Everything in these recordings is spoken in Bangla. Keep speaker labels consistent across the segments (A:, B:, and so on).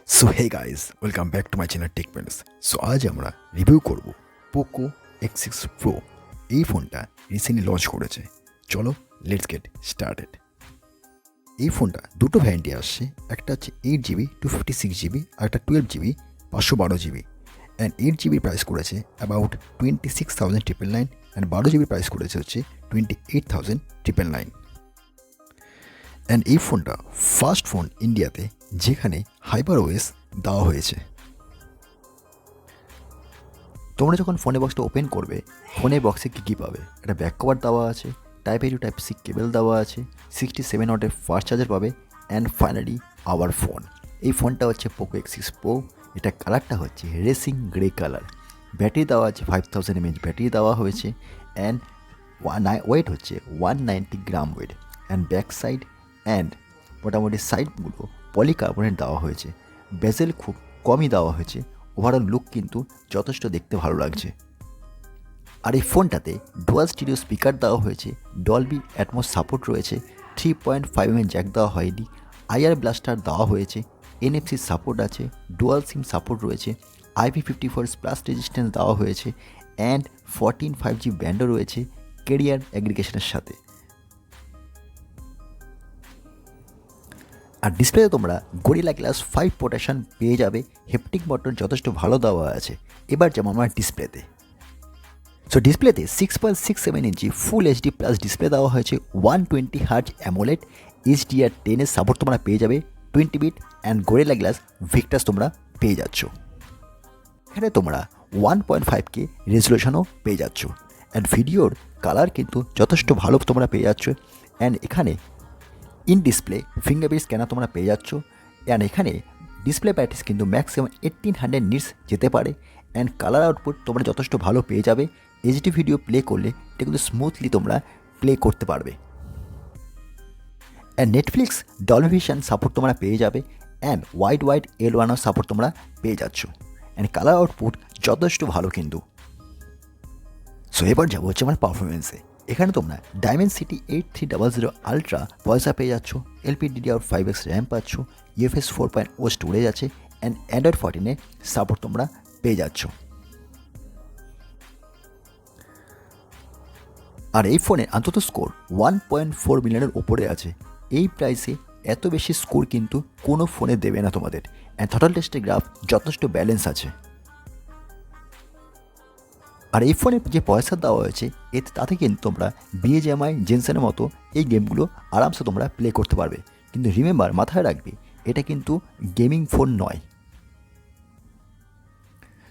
A: So hey guys welcome back to my channel টেকমেন্টস। সো আজ আমরা রিভিউ করব পোকো X6 Pro। এই ফোনটা রিসেন্টলি লঞ্চ করেছে। চলো লেটস গেট স্টার্টেড। এই ফোনটা দুটো ভ্যারিয়েন্টে আসছে, একটা হচ্ছে 8GB 256GB আর একটা 12GB 512GB। And 8GB price করেছে অ্যাবাউট 26,999 অ্যান্ড 12GB প্রাইস করেছে হচ্ছে 28,999। অ্যান্ড এই ফোনটা ফার্স্ট ফোন ইন্ডিয়াতে যেখানে হাইপার ওএস দেওয়া হয়েছে। তোমরা যখন ফোনের বক্সটা ওপেন করবে, ফোনের বক্সে কী পাবে? একটা ব্যাক কভার দেওয়া আছে, type A to type C cable দেওয়া আছে, 67 ওয়াটের ফাস্ট চার্জার পাবে, অ্যান্ড ফাইনালি আওয়ার ফোন। এই ফোনটা হচ্ছে পোকো X6 Pro। এটা কালারটা হচ্ছে রেসিং গ্রে কালার। ব্যাটারি দেওয়া আছে 5000 mAh ব্যাটারি দেওয়া হয়েছে, অ্যান্ড ওয়েট হচ্ছে 190 গ্রাম wait. And back side and মোটামুটি সাইডগুলো পলিকার্বনেট দেওয়া হয়েছে। বেজেল খুব কমই দেওয়া হয়েছে। ওভারঅল লুক কিন্তু যথেষ্ট দেখতে ভালো লাগছে। আর এই ফোনটাতে ডুয়াল স্টিরিও স্পিকার দেওয়া হয়েছে, ডলবি অ্যাটমস সাপোর্ট রয়েছে, 3.5mm জ্যাক দেওয়া হয়নি, আইআর ব্লাস্টার দেওয়া হয়েছে, NFC সাপোর্ট আছে, ডুয়াল সিম সাপোর্ট রয়েছে, IP54 প্লাস রেজিস্ট্যান্স দেওয়া হয়েছে, অ্যান্ড 14 5G ব্যান্ডও রয়েছে ক্যারিয়ার অ্যাগ্রিগেশনের সাথে। আর ডিসপ্লেতে তোমরা গরিলা গ্লাস 5 প্রোটেকশন পেয়ে যাবে। হেপটিক বটন যথেষ্ট ভালো দেওয়া আছে। এবার যেমন আমার ডিসপ্লেতে, সো ডিসপ্লেতে 6.67 ইঞ্চি ফুল HD প্লাস ডিসপ্লে দেওয়া হয়েছে, 120 হার্জ অ্যামোলেড HDR10 এর সাপোর্ট তোমরা পেয়ে যাবে, 20 bit and Gorilla Glass Victus তোমরা পেয়ে যাচ্ছ। এখানে তোমরা 1.5K রেজলিউশনও পেয়ে যাচ্ছ। অ্যান্ড ভিডিওর কালার কিন্তু যথেষ্ট ভালো তোমরা পেয়ে যাচ্ছ। অ্যান্ড এখানে ইন ডিসপ্লে ফিঙ্গারপ্রিন্ট স্ক্যানার তোমরা পেয়ে যাচ্ছ। অ্যান্ড এখানে ডিসপ্লে ব্রাইটনেস কিন্তু ম্যাক্সিমাম 1800 নিটস যেতে পারে। অ্যান্ড কালার আউটপুট তোমরা যথেষ্ট ভালো পেয়ে যাবে। এইচডি ভিডিও প্লে করলে এটা কিন্তু স্মুথলি তোমরা প্লে করতে পারবে। And Netflix Dolby vision support তোমরা পেয়ে যাবে, অ্যান্ড ওয়াইড L1 সাপোর্ট তোমরা পেয়ে যাচ্ছ। অ্যান্ড কালার আউটপুট যথেষ্ট ভালো কিন্তু। সো এবার যাবো হচ্ছে আমার পারফরমেন্সে। এখানে তোমরা ডায়মেনসিটি 8300 আলট্রা পয়সা পেয়ে যাচ্ছ, LPDDR5X র্যাম পাচ্ছ, UFS 4.0 স্টোরেজ আছে, অ্যান্ড অ্যান্ড্রয়েড 14 সাপোর্ট তোমরা পেয়ে যাচ্ছ। আর এই ফোনে অন্তত স্কোর 1.4 মিলিয়নের ওপরে আছে। এই প্রাইসে এত বেশি স্কোর কিন্তু কোনো ফোনে দেবে না তোমাদের। অ্যান্ড থটল টেস্টের গ্রাফ যথেষ্ট ব্যালেন্স আছে। আর এই ফোনে যে পয়সা দেওয়া হয়েছে তাতে কিন্তু তোমরা BGMI জেনসেনের মতো এই গেমগুলো আরামসে তোমরা প্লে করতে পারবে। কিন্তু রিমেম্বার, মাথায় রাখবে এটা কিন্তু গেমিং ফোন নয়।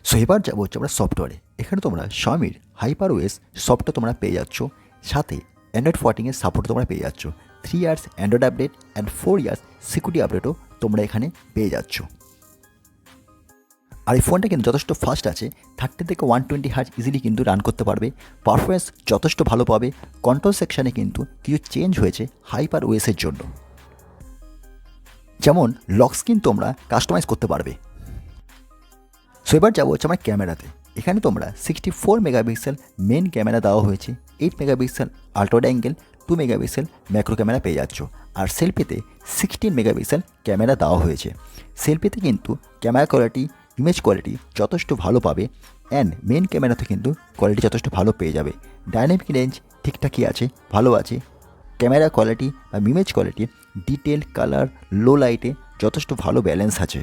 A: সো এবার যাবো হচ্ছে আমরা সফটওয়্যারে। এখানে তোমরা Xiaomiর হাইপার ওএস সফটওয়্যার তোমরা পেয়ে যাচ্ছ, সাথে অ্যান্ড্রয়েড 14 সাপোর্ট তোমরা পেয়ে যাচ্ছ, 3 years Android update and 4 years security আপডেটও তোমরা এখানে পেয়ে যাচ্ছ। আর এই ফোনটা কিন্তু যথেষ্ট ফাস্ট আছে, 30 থেকে 120 হার্জ ইজিলি কিন্তু রান করতে পারবে। পারফরমেন্স যথেষ্ট ভালো পাবে। কন্ট্রোল সেকশানে কিন্তু কিছু চেঞ্জ হয়েছে হাইপার ওএসের জন্য, যেমন লক স্ক্রিন তোমরা কাস্টমাইজ করতে পারবে। সো এবার যাবো হচ্ছে আমার ক্যামেরাতে। এখানে তোমরা 64 মেগাপিক্সেল মেন ক্যামেরা দেওয়া হয়েছে, 8 megapixel ultra angle, 2 megapixel macro camera পেয়ে যাচ্ছ। আর সেলফিতে 16 মেগাপিক্সেল ক্যামেরা দেওয়া হয়েছে। সেলফিতে কিন্তু ক্যামেরা কোয়ালিটি, ইমেজ কোয়ালিটি যথেষ্ট ভালো পাবে। অ্যান্ড মেন ক্যামেরাতে কিন্তু কোয়ালিটি যথেষ্ট ভালো পেয়ে যাবে। ডাইনামিক রেঞ্জ ঠিকঠাকই আছে, ভালো আছে। ক্যামেরা কোয়ালিটি বা ইমেজ কোয়ালিটি, ডিটেল, কালার, লো লাইটে যথেষ্ট ভালো ব্যালেন্স আছে।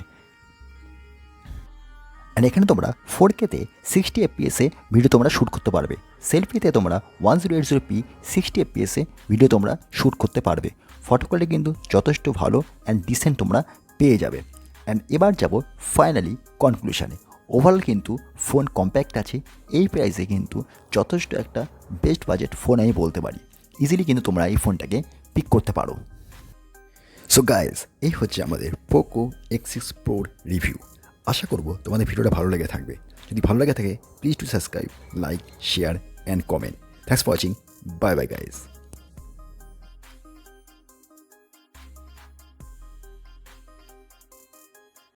A: অ্যান্ড এখানে তোমরা 4Kতে 60 FPS ভিডিও তোমরা শ্যুট করতে পারবে। সেলফিতে তোমরা 1080p 60 FPS ভিডিও তোমরা শ্যুট করতে পারবে। ফটো কোয়ালিটি কিন্তু যথেষ্ট ভালো অ্যান্ড ডিসেন্ট তোমরা পেয়ে যাবে। অ্যান্ড এবার যাব ফাইনালি কনক্লুশনে। ওভারঅল কিন্তু ফোন কম্প্যাক্ট আছে। এই প্রাইসে কিন্তু যথেষ্ট একটা বেস্ট বাজেট ফোন আমি বলতে পারি। ইজিলি কিন্তু তোমরা এই ফোনটাকে পিক করতে পারো। সো গাইজ, এই হচ্ছে আমাদের পোকো X6 Proর রিভিউ। আশা করব তোমাদের ভিডিওটা ভালো লেগে থাকবে। যদি ভালো লেগে থাকে please to subscribe, like, share and comment. Thanks for watching. Bye bye guys.